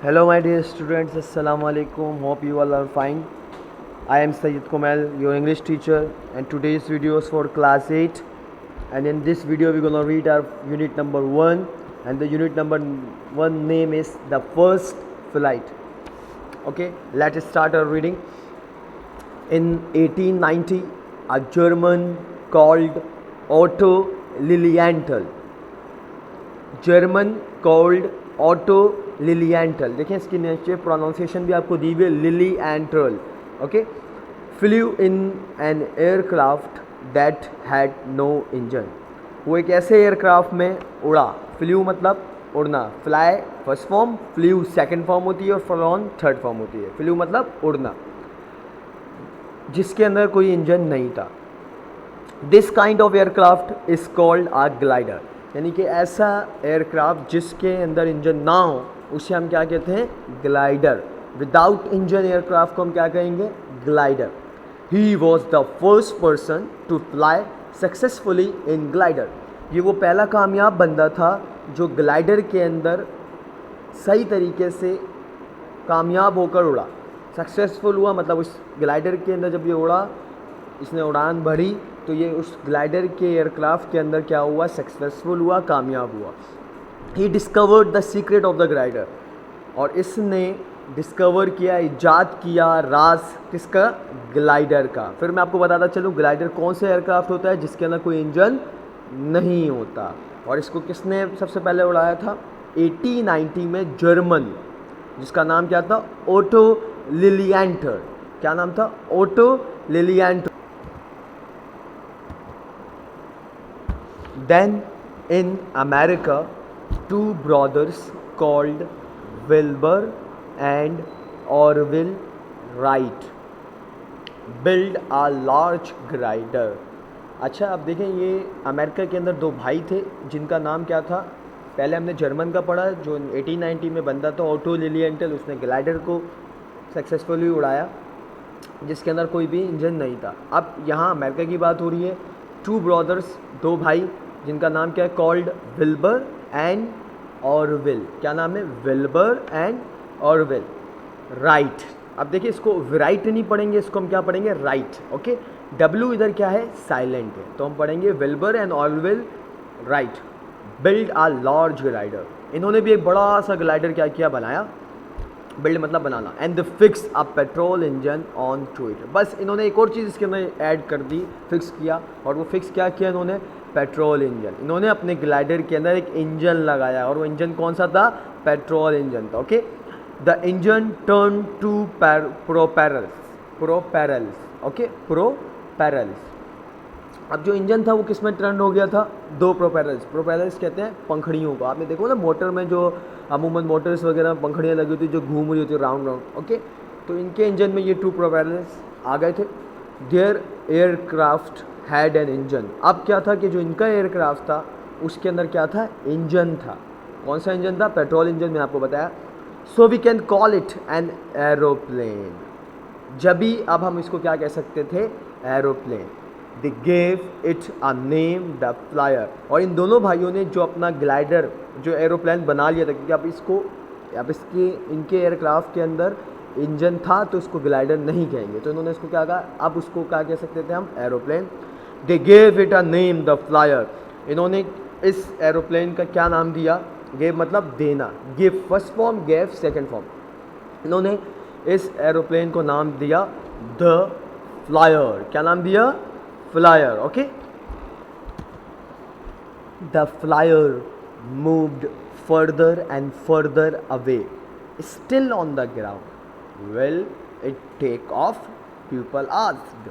Hello, my dear students. Assalamu alaikum. Hope you all are fine. I am Sayyid Komal, your English teacher, and today's video is for class 8. And in this video, we're gonna read our unit number 1, and the unit number 1 name is The First Flight. Okay, let's start our reading. In 1890, a German called Otto Lilienthal. देखिए इसकी नीचे pronunciation भी आपको दी हुई है, Lilienthal. Okay, flew in an aircraft that had no engine. वो एक ऐसे एयरक्राफ्ट में उड़ा. फ्लू मतलब उड़ना, fly first form, flew second form होती है और फ्लॉन थर्ड फॉर्म होती है. फ्लू मतलब उड़ना, जिसके अंदर कोई इंजन नहीं था. This kind of aircraft is called a glider. यानी कि ऐसा एयरक्राफ्ट जिसके अंदर इंजन ना हो उसे हम क्या कहते हैं? ग्लाइडर. विदाउट इंजन एयरक्राफ्ट को हम क्या कहेंगे? Glider. He was the first person to fly successfully in glider. ये वो पहला कामयाब बंदा था जो ग्लाइडर के अंदर सही तरीके से कामयाब होकर उड़ा. सक्सेसफुल हुआ मतलब उस ग्लाइडर के अंदर जब ये उड़ा, इसने उड़ान भरी, तो ये उस ग्लाइडर के एयरक्राफ्ट के अंदर क्या हुआ? सक्सेसफुल हुआ, कामयाब हुआ. He discovered the secret of the glider. और इसने डिस्कवर किया, इजाद किया राज किसका? ग्लाइडर का. फिर मैं आपको बताता चलूँ ग्लाइडर कौन सा एयरक्राफ्ट होता है जिसके अंदर कोई इंजन नहीं होता. और इसको किसने सबसे पहले उड़ाया था? 1890 में जर्मन, जिसका नाम क्या था? ओटो लिलिएंथल. क्या नाम था? Auto लिलिएंथल. Then in America, two brothers called Wilbur and Orville Wright built a large glider. अच्छा, अब देखें ये अमेरिका के अंदर दो भाई थे जिनका नाम क्या था? पहले हमने जर्मन का पढ़ा जो 1890 में बंदा था ओटो लिलिएंथल. उसने ग्लाइडर को सक्सेसफुली उड़ाया जिसके अंदर कोई भी इंजन नहीं था. अब यहाँ अमेरिका की बात हो रही है. टू ब्रदर्स, दो भाई, जिनका नाम क्या है? Called Wilbur and Orville. क्या नाम है? Wilbur and Orville right. अब देखिए इसको राइट नहीं पढ़ेंगे, इसको हम क्या पढ़ेंगे? राइट. ओके, डब्ल्यू इधर क्या है? साइलेंट है, तो हम पढ़ेंगे Wilbur and Orville Wright build a large glider. इन्होंने भी एक बड़ा सा ग्लाइडर क्या किया? बनाया. बिल्ड मतलब बनाना. And the fix a petrol engine on to it. बस इन्होंने एक और चीज़ इसके अंदर ऐड कर दी, फिक्स किया. और वो फिक्स क्या किया इन्होंने? Petrol engine. इन्होंने अपने ग्लाइडर के अंदर एक इंजन लगाया और वो इंजन कौन सा था? पेट्रोल इंजन था. Okay, the engine turn to propellers. Okay, propellers. अब जो इंजन था वो किस में टर्न हो गया था? दो प्रोपेरल्स. प्रोपेरल्स कहते हैं पंखड़ियों को. आपने देखो ना मोटर में जो अमूमन मोटर्स वगैरह में पंखड़ियाँ लगी होती जो घूम रही होती है राउंड राउंड. ओके, तो इनके इंजन में ये टू प्रोपेरल्स आ गए थे. Their aircraft had an engine. अब क्या था कि जो इनका एयरक्राफ्ट था उसके अंदर क्या था? इंजन था. कौन सा इंजन था? Petrol engine. मैंने आपको बताया. So we can call it an aeroplane. जब भी अब हम इसको क्या कह सकते थे? Aeroplane. They gave it a name the Flyer. और इन दोनों भाइयों ने जो अपना ग्लाइडर जो एरोप्लेन बना लिया था, क्योंकि अब इसके इनके एयरक्राफ्ट के अंदर इंजन था तो उसको ग्लाइडर नहीं कहेंगे, तो इन्होंने इसको क्या कहा? अब उसको क्या कह सकते थे हम? Aeroplane. They gave it a name the flyer. इन्होंने इस एरोप्लेन का क्या नाम दिया? गेव मतलब देना. Give first form, gave second form. इन्होंने इस एरोप्लेन को नाम दिया द फ्लायर. क्या नाम दिया? Flyer. Okay, the flyer moved further and further away still on the ground. Will it take off? People asked.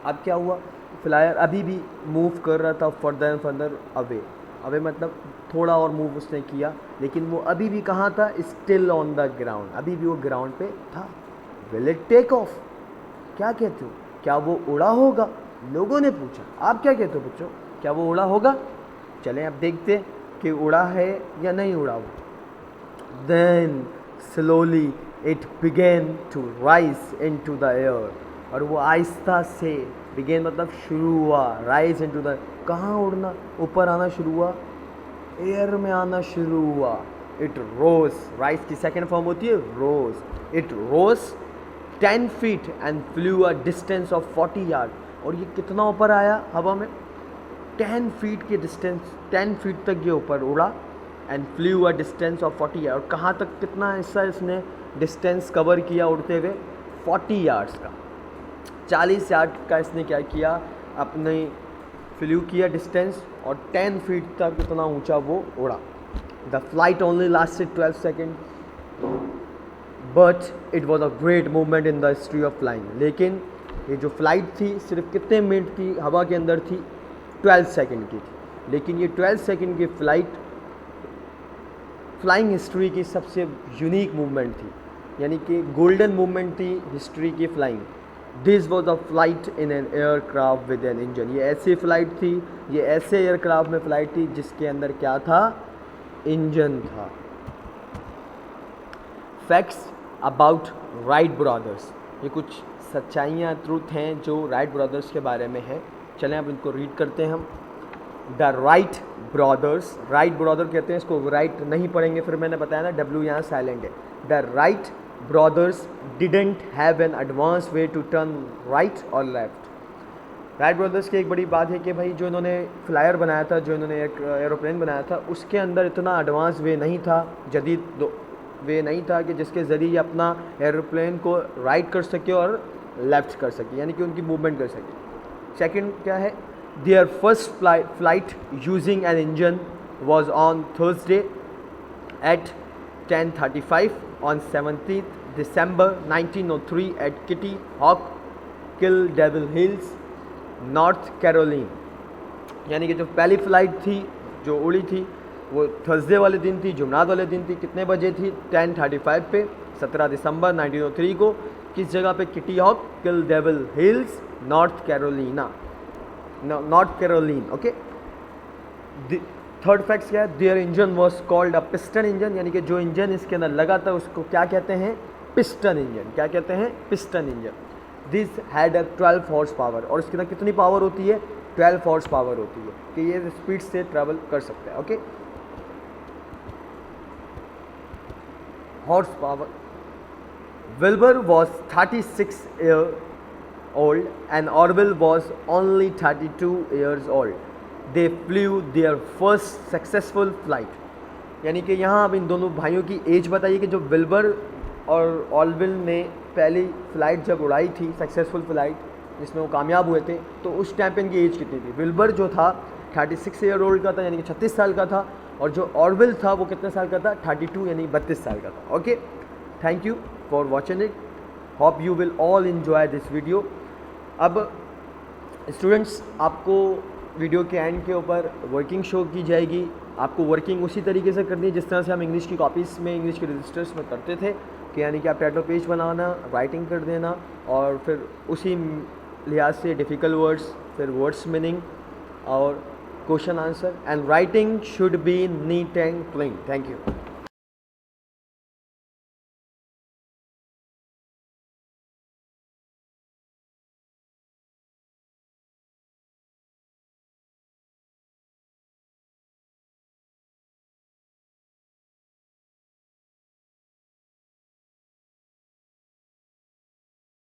अब क्या हुआ? फ्लायर अभी भी मूव कर रहा था further and further away. Away मतलब थोड़ा और मूव उसने किया, लेकिन वो अभी भी कहाँ था? Still on the ground. अभी भी वो ग्राउंड पे था. Will it take off? क्या कहते हो? क्या वो उड़ा होगा? लोगों ने पूछा. आप क्या कहते हो बच्चों? क्या वो उड़ा होगा? चलें अब देखते हैं कि उड़ा है या नहीं उड़ा वो. Then slowly it began to rise into the air. और वो आहिस्ता से, began मतलब शुरू हुआ, rise into the, कहाँ उड़ना? ऊपर आना शुरू हुआ, एयर में आना शुरू हुआ. इट रोज, राइज की सेकेंड फॉर्म होती है rose, it rose 10 feet and flew a distance of 40 yard. और ये कितना ऊपर आया हवा में, 10 feet के डिस्टेंस, 10 feet तक ये ऊपर उड़ा and flew a distance of 40 yard. और कहाँ तक, कितना हिस्सा इसने डिस्टेंस कवर किया उड़ते हुए, 40 यार्ड्स का, 40 यार्ड का इसने क्या किया, अपने फ्लू किया डिस्टेंस, और 10 feet तक इतना ऊंचा वो उड़ा। The flight only lasted 12 seconds but it was a great movement in the history of flying. लेकिन ये जो फ्लाइट थी सिर्फ कितने मिनट की हवा के अंदर थी, 12 सेकेंड की थी। लेकिन ये 12 सेकेंड की फ्लाइट फ्लाइंग हिस्ट्री की सबसे यूनिक मूवमेंट थी, यानी कि गोल्डन मूवमेंट थी हिस्ट्री की flying. This was a flight in an aircraft with an engine. ये ऐसी फ्लाइट थी, ये ऐसे एयरक्राफ्ट में फ्लाइट थी जिसके अंदर क्या था, इंजन था। फैक्ट्स अबाउट राइट ब्रदर्स, ये कुछ सच्चाइयाँ, ट्रूथ हैं जो राइट ब्रदर्स के बारे में है। चलें अब इनको रीड करते हैं हम। The Wright brothers, right brother कहते हैं इसको, राइट नहीं पढ़ेंगे, फिर मैंने बताया ना डब्ल्यू यहाँ साइलेंट है। The Wright brothers didn't have an advance way to turn right और लेफ्ट। राइट ब्रदर्स की एक बड़ी बात है कि भाई जो इन्होंने फ्लायर बनाया था, जो इन्होंने एरोप्लेन बनाया था, उसके अंदर इतना एडवांस वे नहीं था, जदीद वे नहीं था कि जिसके ज़रिए ये अपना एरोप्लेन को राइट कर सके और लेफ्ट कर सके, यानी कि उनकी मूवमेंट कर सके। सेकंड क्या है, their first flight using an engine was on Thursday at 10:35 on 17 December 1903 at Kitty Hawk, Kill Devil Hills, North Carolina. यानी कि जो पहली फ़्लाइट थी जो उड़ी थी वो थर्सडे वाले दिन थी, जुमनात वाले दिन थी। कितने बजे थी, 10:35 पे, 17 दिसंबर 1903 को। किस जगह पे, Kitty Hawk, Kill Devil Hills, North Carolina, North Carolina. Okay. Third fact क्या है, there engine was called a piston engine, यानी कि जो इंजन इसके अंदर लगा था उसको क्या कहते हैं, पिस्टन इंजन। क्या कहते हैं, piston engine. This had a 12 horse power, और इसके अंदर कितनी पावर होती है, 12 हॉर्स पावर होती है कि ये स्पीड से ट्रैवल कर सकता है। Okay. Horse power. Wilbur was 36 years old and Orville was only 32 years old. They flew their first successful flight. यानी कि यहाँ अब इन दोनों भाइयों की एज बताइए कि जो विल्बर और ऑलविल ने पहली फ़्लाइट जब उड़ाई थी, सक्सेसफुल फ़्लाइट जिसमें वो कामयाब हुए थे, तो उस टाइम पे इनकी एज कितनी थी। विल्बर जो था 36 year old का था, यानी कि 36 साल का था, और जो ऑरविल था वो कितने साल का था, 32 यानी 32 साल का था। Okay, thank you for watching it, hope you will all enjoy this video. अब स्टूडेंट्स, आपको वीडियो के एंड के ऊपर वर्किंग शो की जाएगी। आपको वर्किंग उसी तरीके से करनी है जिस तरह से हम इंग्लिश की कॉपीज़ में, इंग्लिश के रजिस्टर्स में करते थे, कि यानी कि आप टाइटल पेज बनाना, राइटिंग कर देना, और फिर उसी लिहाज से डिफ़िकल्ट वर्ड्स, फिर वर्ड्स मीनिंग और question answer, and writing should be neat and clean. Thank you.